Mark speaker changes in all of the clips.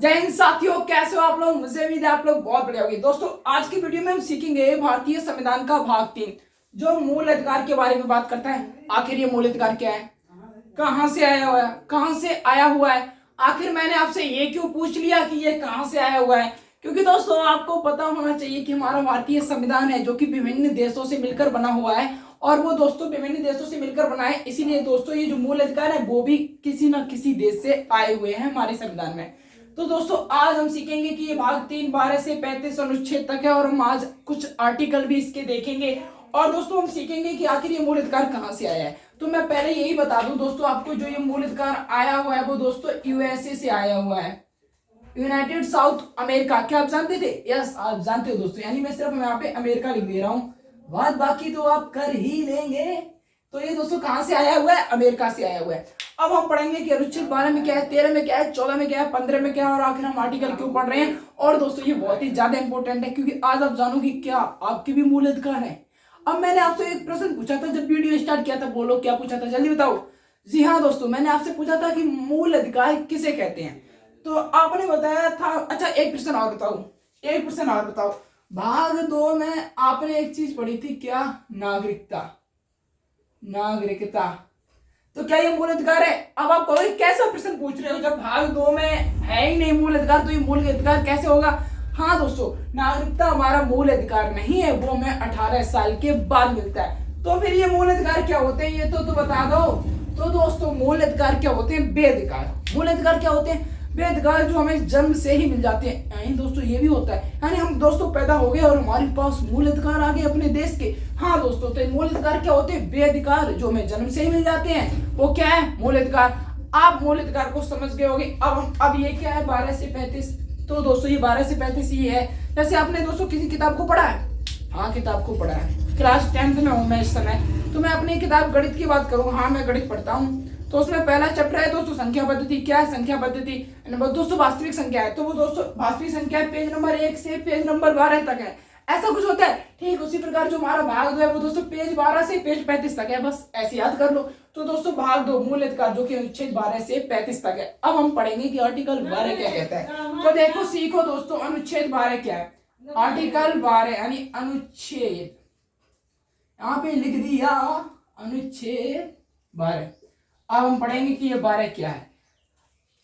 Speaker 1: जय हिंद साथियों, कैसे हो आप लोग। मुझे उम्मीद है आप लोग बहुत बढ़िया होंगे। दोस्तों आज की वीडियो में हम सीखेंगे भारतीय संविधान का भाग 3 जो मूल अधिकार के बारे में बात करता है। आखिर ये मूल अधिकार क्या है, कहां से आया हुआ है, कहां से आया हुआ है। आखिर मैंने आपसे ये क्यों पूछ लिया कि ये कहां से आया हुआ है, क्योंकि दोस्तों आपको पता होना चाहिए कि हमारा भारतीय संविधान है जो कि विभिन्न देशों से मिलकर बना हुआ है। और वो दोस्तों विभिन्न देशों से मिलकर बना है, इसीलिए दोस्तों ये जो मूल अधिकार है वो भी किसी न किसी देश से आए हुए हैं हमारे संविधान में। तो दोस्तों आज हम सीखेंगे कि ये भाग 3 12 से 35 अनुच्छेद तक है और हम आज कुछ आर्टिकल भी इसके देखेंगे। और दोस्तों हम सीखेंगे कि आखिर ये मूल अधिकार कहां से आया है। तो मैं पहले यही बता दूं दोस्तों आपको, जो ये मूल अधिकार आया हुआ है वो दोस्तों यूएसए से आया हुआ है, यूनाइटेड साउथ अमेरिका। क्या आप जानते थे? यस, आप जानते हो दोस्तों, यानी मैं सिर्फ यहाँ पे अमेरिका लिख दे रहा हूँ, बात बाकी तो आप कर ही लेंगे। तो ये दोस्तों कहां से आया हुआ है? अमेरिका से आया हुआ है। अब हम पढ़ेंगे कि अनुच्छेद 12 में क्या है, 13 में क्या है, 14 में क्या है, 15 में क्या है और आखिर हम आर्टिकल क्यों पढ़ रहे हैं। और दोस्तों ये बहुत ही ज्यादा इंपॉर्टेंट है क्योंकि आज आप जानोगे क्या आपके भी मूल अधिकार है। अब मैंने आपसे एक प्रश्न पूछा था जब वीडियो स्टार्ट किया था, बोलो क्या पूछा था, जल्दी बताओ। जी हाँ दोस्तों, मैंने आपसे पूछा था कि मूल अधिकार किसे कहते हैं, तो आपने बताया था। अच्छा एक प्रश्न और बताओ, एक प्रश्न और बताओ। भाग 2 में आपने एक चीज पढ़ी थी, क्या? नागरिकता। नागरिकता तो क्या ये मूल अधिकार है? अब आप कहोगे कैसा प्रश्न पूछ रहे हो, जब भाग 2 में है ही नहीं मूल अधिकार तो ये मूल अधिकार कैसे होगा। हाँ दोस्तों, नागरिकता हमारा मूल अधिकार नहीं है, वो हमें 18 साल के बाद मिलता है। तो फिर ये मूल अधिकार क्या होते हैं ये तो बता दो। तो दोस्तों मूल अधिकार क्या होते हैं? बेअधिकार। मूल अधिकार क्या होते हैं? बेअधिकार जो हमें जन्म से ही मिल जाते हैं। यानी दोस्तों ये भी होता है, यानी हम दोस्तों पैदा हो गए और हमारे पास मूल अधिकार आ गए अपने देश के। हाँ दोस्तों, तो मूल अधिकार क्या होते हैं? बेअधिकार जो हमें जन्म से ही मिल जाते हैं, वो क्या है? मूल अधिकार। आप मूल अधिकार को समझ गए होंगे। अब ये क्या है? 12 से 35। तो दोस्तों ये 12 से 35 ये है। जैसे आपने दोस्तों किसी किताब को पढ़ा है? हाँ किताब को पढ़ा है, क्लास 10th में हूँ मैं इस समय। तो मैं अपनी किताब गणित की बात करूँ, हाँ मैं गणित पढ़ता हूँ। तो उसमें पहला चैप्टर है दोस्तों संख्या पद्धति। क्या है संख्या पद्धति? दोस्तों वास्तविक संख्या है, तो वो दोस्तों वास्तविक संख्या पेज नंबर 1 से पेज नंबर 12 तक है। ऐसा कुछ होता है। ठीक उसी प्रकार जो हमारा भाग 2 है वो दोस्तों पेज 12 से पेज 35 तक है, बस ऐसे याद कर लो। तो दोस्तों भाग 2 मूल अधिकार जो कि अनुच्छेद 12 से 35 तक है। अब हम पढ़ेंगे कि आर्टिकल 12 क्या कहता है। तो देखो सीखो दोस्तों, अनुच्छेद 12 क्या है। आर्टिकल 12 यानी अनुच्छेद, यहाँ पे लिख दिया अनुच्छेद 12। अब हम पढ़ेंगे कि ये 12 क्या है।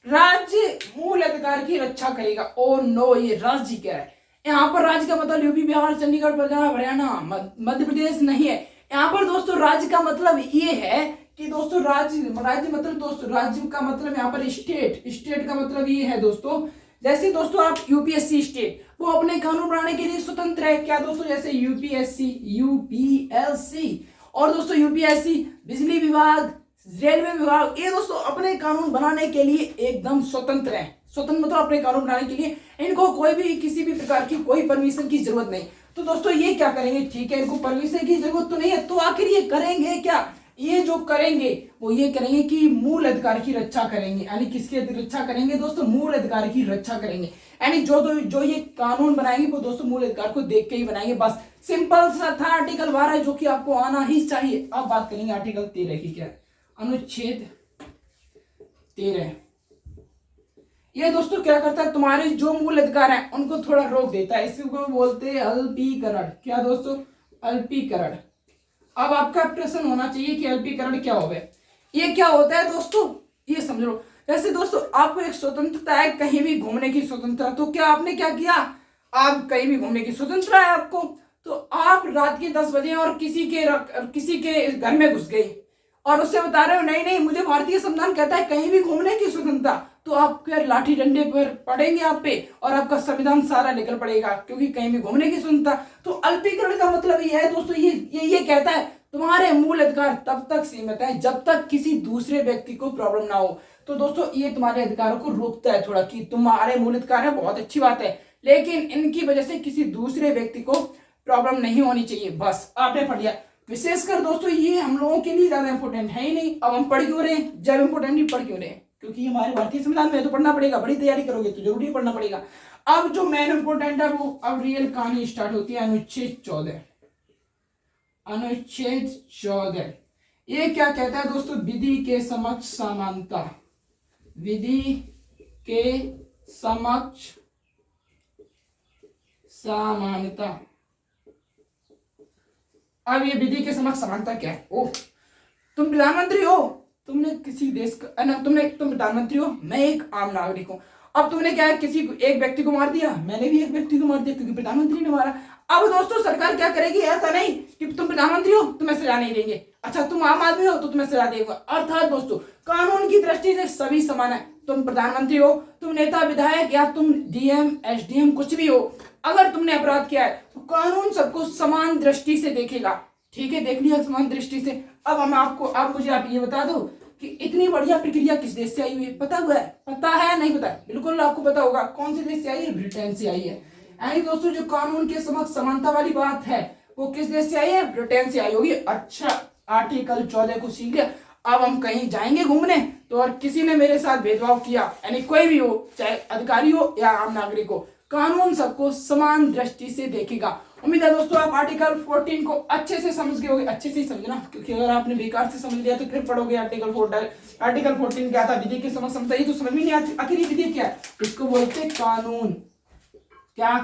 Speaker 1: राज्य मूल अधिकार की रक्षा करेगा। ओ नो, ये राज्य क्या है? यहाँ पर राज्य का मतलब यूपी बिहार चंडीगढ़ पंजाब हरियाणा मध्य प्रदेश नहीं है। यहाँ पर दोस्तों राज्य का मतलब ये है कि दोस्तों राज्य मतलब दोस्तों राज्य का मतलब यहाँ पर स्टेट का मतलब ये है दोस्तों। जैसे दोस्तों आप यूपीएससी स्टेट, वो अपने कानून बनाने के लिए स्वतंत्र है। क्या दोस्तों? जैसे यूपीएससी और दोस्तों यूपीएससी बिजली विभाग, रेलवे विभाग, ये दोस्तों अपने कानून बनाने के लिए एकदम स्वतंत्र है। स्वतंत्र मतलब अपने कानून बनाने के लिए इनको कोई भी किसी भी प्रकार की कोई परमिशन की जरूरत नहीं। तो दोस्तों ये क्या करेंगे? ठीक है, इनको परमिशन की जरूरत तो नहीं है, तो आखिर ये करेंगे क्या? ये जो करेंगे वो ये करेंगे कि मूल अधिकार की रक्षा करेंगे। यानी किसकी रक्षा करेंगे दोस्तों? मूल अधिकार की रक्षा करेंगे। यानी जो ये कानून बनाएंगे वो दोस्तों मूल अधिकार को देख के ही बनाएंगे। बस सिंपल सा था आर्टिकल 12 जो कि आपको आना ही चाहिए। अब बात करेंगे आर्टिकल 13 की। क्या अनुच्छेद 13 ये दोस्तों क्या करता है? तुम्हारे जो मूल अधिकार हैं उनको थोड़ा रोक देता है। इसको बोलते हैं अल्पीकरण। क्या दोस्तों? अल्पीकरण। अब आपका प्रश्न होना चाहिए कि अल्पीकरण क्या होगा। ये क्या होता है दोस्तों? ये समझ लो। जैसे दोस्तों आपको एक स्वतंत्रता है, कहीं भी घूमने की स्वतंत्रता, तो क्या आपने क्या किया? आप कहीं भी घूमने की स्वतंत्रता है आपको, तो आप रात के 10 बजे और किसी के घर में घुस गए और उससे बता रहे हो नहीं नहीं मुझे भारतीय संविधान कहता है कहीं भी घूमने की स्वतंत्रता, तो आपके लाठी डंडे पर पड़ेंगे आप पे और आपका संविधान सारा निकल पड़ेगा, क्योंकि कहीं भी घूमने की स्वतंत्रता। तो अल्पीकरण का मतलब ये है दोस्तों, ये कहता है तुम्हारे मूल अधिकार तब तक सीमित है जब तक किसी दूसरे व्यक्ति को प्रॉब्लम ना हो। तो दोस्तों ये तुम्हारे अधिकारों को रोकता है थोड़ा, कि तुम्हारे मूल अधिकार है, बहुत अच्छी बात है, लेकिन इनकी वजह से किसी दूसरे व्यक्ति को प्रॉब्लम नहीं होनी चाहिए। बस आपने पढ़ लिया। विशेषकर दोस्तों ये हम लोगों के लिए ज्यादा इंपॉर्टेंट है ही नहीं। अब हम पढ़ क्यों रहे हैं? जब इंपॉर्टेंट नहीं पढ़ क्यों रहे हैं? क्योंकि हमारे भारतीय संविधान में तो पढ़ना पड़ेगा, बड़ी तैयारी करोगे तो जरूरी पढ़ना पड़ेगा। अब जो मेन इंपॉर्टेंट है वो अब रियल कहानी स्टार्ट होती है। अनुच्छेद 14। अनुच्छेद 14 ये क्या कहता है दोस्तों? विधि के समक्ष समानता। विधि के समक्ष समानता। अब ये विधि के समक्ष समानता क्या है? ओह, तुम प्रधानमंत्री हो, तुमने किसी देश का ना, तुम प्रधानमंत्री हो, मैं एक आम नागरिक हूं। अब तुमने क्या है, किसी एक व्यक्ति को मार दिया, मैंने भी एक व्यक्ति को मार दिया क्योंकि प्रधानमंत्री ने मारा। अब दोस्तों सरकार क्या करेगी, ऐसा नहीं कि तुम प्रधानमंत्री हो तुम्हें सजा नहीं देंगे, अच्छा तुम आम आदमी हो तो तुम्हें सजा देगा। अर्थात दोस्तों कानून की दृष्टि से सभी समान है। तुम प्रधानमंत्री हो, तुम नेता विधायक या तुम डीएम एसडीएम कुछ भी हो, अगर तुमने अपराध किया है तो कानून सबको समान दृष्टि से देखेगा। ठीक है, देख लिया समान दृष्टि से। अब हम आपको, अब मुझे आप ये बता दो कि इतनी बढ़िया प्रक्रिया किस देश से आई हुई है? पता हुआ है? पता है? नहीं पता है? बिल्कुल आपको पता होगा। कौन से देश से आई है? ब्रिटेन से आई है। यानी दोस्तों जो कानून के समक्ष समानता वाली बात है वो किस देश से आई है? ब्रिटेन से आई होगी। अच्छा, आर्टिकल 14 को सीख लिया। अब हम कहीं जाएंगे घूमने तो और किसी ने मेरे साथ भेदभाव किया, यानी कोई भी हो, चाहे अधिकारी हो या आम नागरिक हो, कानून सबको समान दृष्टि से देखेगा। उम्मीद है दोस्तों आप आर्टिकल 14 को अच्छे से समझ गए होंगे। अच्छे से ही समझना, क्योंकि अगर आपने बेकार से समझ लिया तो फिर पढ़ोगे आर्टिकल 14। आर्टिकल 14 क्या था? विधि के समक्ष समता। ये तो समझ में नहीं आती आखिर ये विधि क्या है? इसको बोलते हैं कानून। क्या?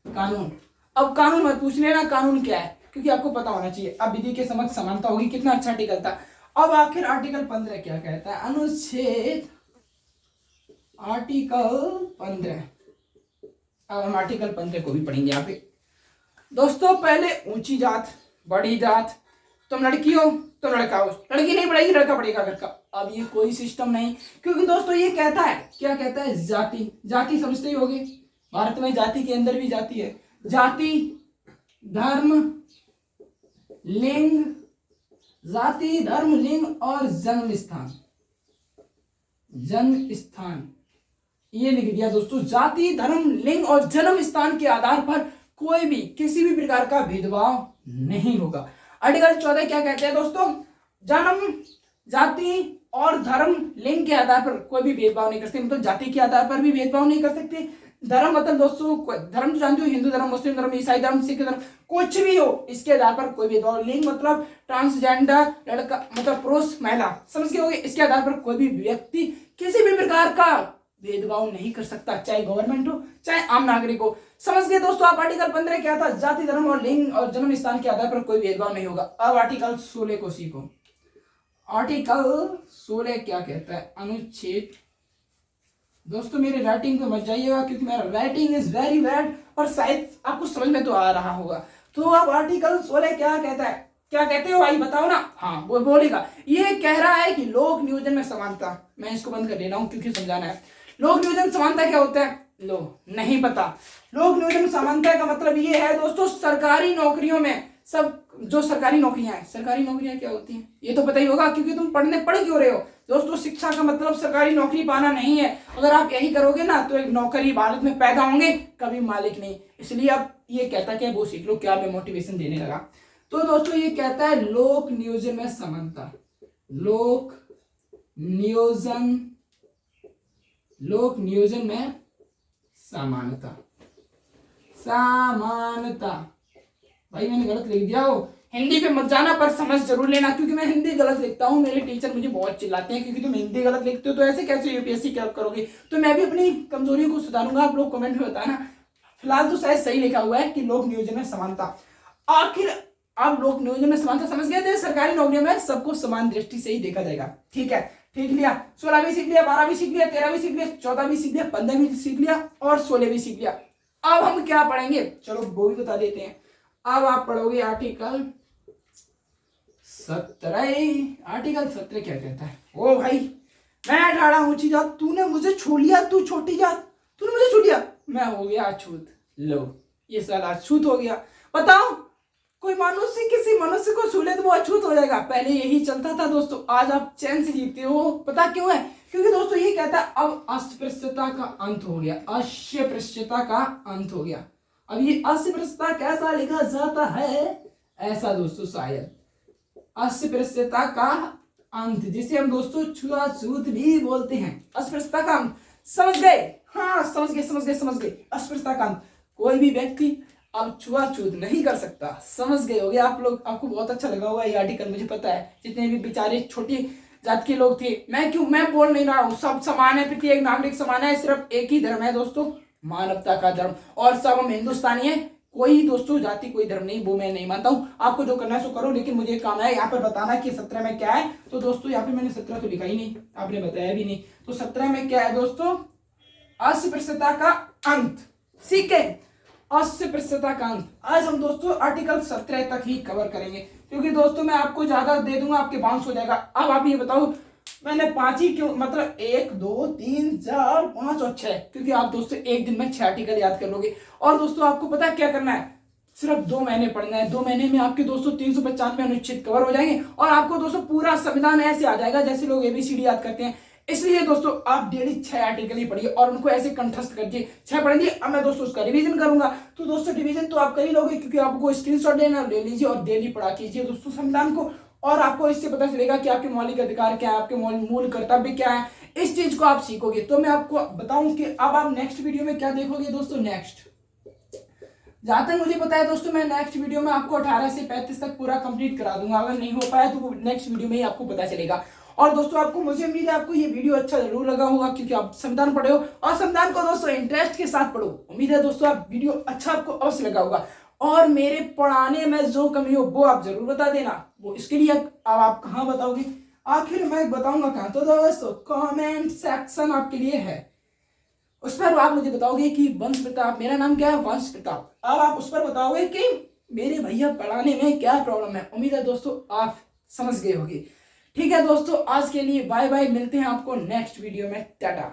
Speaker 1: कानून। अब कानून मत पूछ लेना कानून क्या है, क्योंकि आपको पता होना चाहिए। अब विधि के समक्ष समानता होगी, कितना अच्छा आर्टिकल था। अब आखिर आर्टिकल 15 क्या कहता है? अनुच्छेद आर्टिकल 15। अब हम आर्टिकल 15 को भी पढ़ेंगे यहाँ पे। दोस्तों पहले ऊंची जात, बड़ी जात, तुम लड़की हो तुम लड़का हो, लड़की नहीं पढ़ेगी लड़का पढ़ेगा घर का। अब ये कोई सिस्टम नहीं, क्योंकि दोस्तों ये कहता है, क्या कहता है? जाति। जाति समझते ही होगे, भारत में जाति के अंदर भी जाति है। जाति, धर्म, लिंग, जाति, धर्म, लिंग और जन्म स्थान। जन्म स्थान ये लिख दिया दोस्तों। जाति, धर्म, लिंग और जन्म स्थान के आधार पर कोई भी किसी भी प्रकार का भेदभाव नहीं होगा। आर्टिकल 14 क्या कहते हैं दोस्तों? जन्म, जाति और धर्म, लिंग के आधार पर कोई भी भेदभाव नहीं कर सकते। मतलब जाति के आधार पर भी भेदभाव नहीं कर सकते। धर्म मतलब दोस्तों धर्म तो जानते हो, हिंदू धर्म, मुस्लिम धर्म, ईसाई धर्म, सिख धर्म, कुछ भी हो इसके आधार पर कोई भेदभाव। लिंग मतलब ट्रांसजेंडर, लड़का मतलब पुरुष महिला, समझ गए होंगे। इसके आधार पर कोई भी व्यक्ति किसी भी प्रकार का भेदभाव नहीं कर सकता, चाहे गवर्नमेंट हो चाहे आम नागरिक हो। समझ गए दोस्तों आप आर्टिकल 15 क्या था? जाति, धर्म और लिंग और जन्म स्थान के आधार पर कोई भेदभाव नहीं होगा। अब आर्टिकल 16 को सीखो। आर्टिकल 16 क्या कहता है? अनुच्छेद, दोस्तों मेरे राइटिंग पे मत जाइएगा क्योंकि मेरा राइटिंग इज वेरी बैड और शायद आपको समझ में तो आ रहा होगा। तो अब आर्टिकल 16 क्या कहता है? क्या कहते हो भाई बताओ ना। हाँ वो बोलेगा, ये कह रहा है कि लोक नियोजन में समानता। मैं इसको बंद कर दे रहा हूँ क्योंकि समझाना है। लोक नियोजन समानता क्या होता है? लो नहीं पता। लोक नियोजन समानता का मतलब ये है दोस्तों, सरकारी नौकरियों में सब जो सरकारी नौकरियां हैं, सरकारी नौकरियां क्या होती हैं ये तो पता ही होगा क्योंकि तुम पढ़ क्यों रहे हो दोस्तों। शिक्षा का मतलब सरकारी नौकरी पाना नहीं है। अगर आप यही करोगे ना तो एक नौकरी भारत में पैदा होंगे, कभी मालिक नहीं। इसलिए अब ये कहता क्या वो सीख लो, क्या मैं मोटिवेशन देने लगा। तो दोस्तों ये कहता है लोक नियोजन में समानता। लोक नियोजन में समानता। भाई मैंने गलत लिख दिया हो, हिंदी पे मत जाना पर समझ जरूर लेना क्योंकि मैं हिंदी गलत लिखता हूँ। मेरे टीचर मुझे बहुत चिल्लाते हैं क्योंकि तुम हिंदी गलत लिखते हो तो ऐसे कैसे यूपीएससी क्या करोगे। तो मैं भी अपनी कमजोरियों को सुधारूंगा, आप लोग कमेंट में बताना। फिलहाल तो शायद सही लिखा हुआ है कि लोक नियोजन में समानता। आखिर अब लोक नियोजन में समानता समझ गए थे, सरकारी नौकरियों में सबको समान दृष्टि से ही देखा जाएगा। ठीक है, ठीक लिया। 16 भी सीख लिया, 12 भी सीख लिया, 13 भी सीख लिया, 14 भी सीख लिया, 15 भी सीख लिया और 16 भी सीख लिया। अब हम क्या पढ़ेंगे चलो वो भी बता देते हैं। अब आप पढ़ोगे आर्टिकल 17। आर्टिकल 17 क्या कहता है? ओ भाई मैं ठाड़ा ऊंची जात, तूने मुझे छू लिया, तू छोटी जात, तूने मुझे छू लिया, मैं हो गया अछूत। लो ये साला अछूत हो गया। बताओ कोई मनुष्य किसी मनुष्य को छू ले तो वो अछूत हो जाएगा। पहले यही चलता था दोस्तों, आज आप चैन से जीते हो। पता क्यों है? क्योंकि दोस्तों ये कहता है अब अस्पृश्यता का अंत हो गया। अस्पृश्यता का अंत हो गया। अब ये अस्पृश्यता कैसा लिखा जाता है? ऐसा दोस्तों, शायद अस्पृश्यता का अंत, जिसे हम दोस्तों छुआछूत भी बोलते हैं। अस्पृश्यता का अंत, समझ गए? हाँ समझ गए। अस्पृश्यता का अंत, कोई भी व्यक्ति अब छुआछूत नहीं कर सकता। समझ गए होगे आप लोग, आपको बहुत अच्छा लगा होगा ये आर्टिकल, मुझे पता है। जितने भी बेचारे छोटे जात के लोग थे। मैं बोल नहीं रहा हूँ, सब समान है, प्रत्येक नागरिक समान है, सिर्फ एक ही धर्म है दोस्तों, मानवता का धर्म, और सब हम हिंदुस्तानी है। कोई दोस्तों जाति कोई धर्म नहीं, वो मैं नहीं मानता हूँ। आपको जो करना है सो करो, लेकिन मुझे काम है यहाँ पर बताना कि 17 में क्या है। तो दोस्तों यहाँ पे मैंने 17 तो लिखा ही नहीं, आपने बताया भी नहीं। तो 17 में क्या है दोस्तों, अस्पृश्यता का अंत। ठीक है, अस्पृश्यता का अंत। आज हम दोस्तों आर्टिकल 17 तक ही कवर करेंगे, क्योंकि दोस्तों मैं आपको ज्यादा दे दूंगा आपके बाउंस हो जाएगा। अब आप ये बताओ मैंने 5 ही क्यों, मतलब 1 2 3 4 5 और 6, क्योंकि आप दोस्तों एक दिन में 6 आर्टिकल याद कर लोगे। और दोस्तों आपको पता है क्या करना है, सिर्फ 2 महीने पढ़ना है। 2 महीने में आपके दोस्तों 395 अनुच्छेद कवर हो जाएंगे, और आपको दोस्तों पूरा संविधान ऐसे आ जाएगा जैसे लोग एबीसीडी याद करते हैं। इसलिए दोस्तों आप डेली 6 आर्टिकल ही पढ़िए और उनको ऐसे कंठस्थ करिए। 6 पढ़ेंगे, अब मैं दोस्तों उसका रिवीजन करूंगा। तो दोस्तों रिवीजन तो आप कर ही लोगे, क्योंकि आपको स्क्रीनशॉट लेना, ले लीजिए और डेली पढ़ा कीजिए दोस्तों संविधान को। और आपको इससे पता चलेगा कि आपके मौलिक अधिकार क्या है, आपके मूल कर्तव्य क्या है। इस चीज को आप सीखोगे। तो मैं आपको बताऊं कि अब आप नेक्स्ट वीडियो में क्या देखोगे दोस्तों। नेक्स्ट जहां तक मुझे पता है दोस्तों, मैं नेक्स्ट वीडियो में आपको 18 से 35 तक पूरा कंप्लीट करा दूंगा। अगर नहीं हो पाया तो नेक्स्ट वीडियो में ही आपको पता चलेगा। और दोस्तों आपको, मुझे उम्मीद है आपको ये वीडियो अच्छा जरूर लगा होगा, क्योंकि आप संविधान पढ़े हो और संविधान को दोस्तों इंटरेस्ट के साथ पढ़ो। उम्मीद है दोस्तों आप वीडियो अच्छा आपको अवश्य लगा होगा। और मेरे पढ़ाने में जो कमी हो वो आप जरूर बता देना। वो इसके लिए अब आप कहाँ बताओगे, आखिर मैं बताऊंगा कहाँ। तो दोस्तों कमेंट सेक्शन आपके लिए है, उस पर आप मुझे बताओगे कि वंश प्रताप, मेरा नाम क्या है, वंश प्रताप। अब आप उस पर बताओगे कि मेरे भैया पढ़ाने में क्या प्रॉब्लम है। उम्मीद है दोस्तों आप समझ गए होंगे। ठीक है दोस्तों, आज के लिए बाय बाय, मिलते हैं आपको नेक्स्ट वीडियो में, टाटा।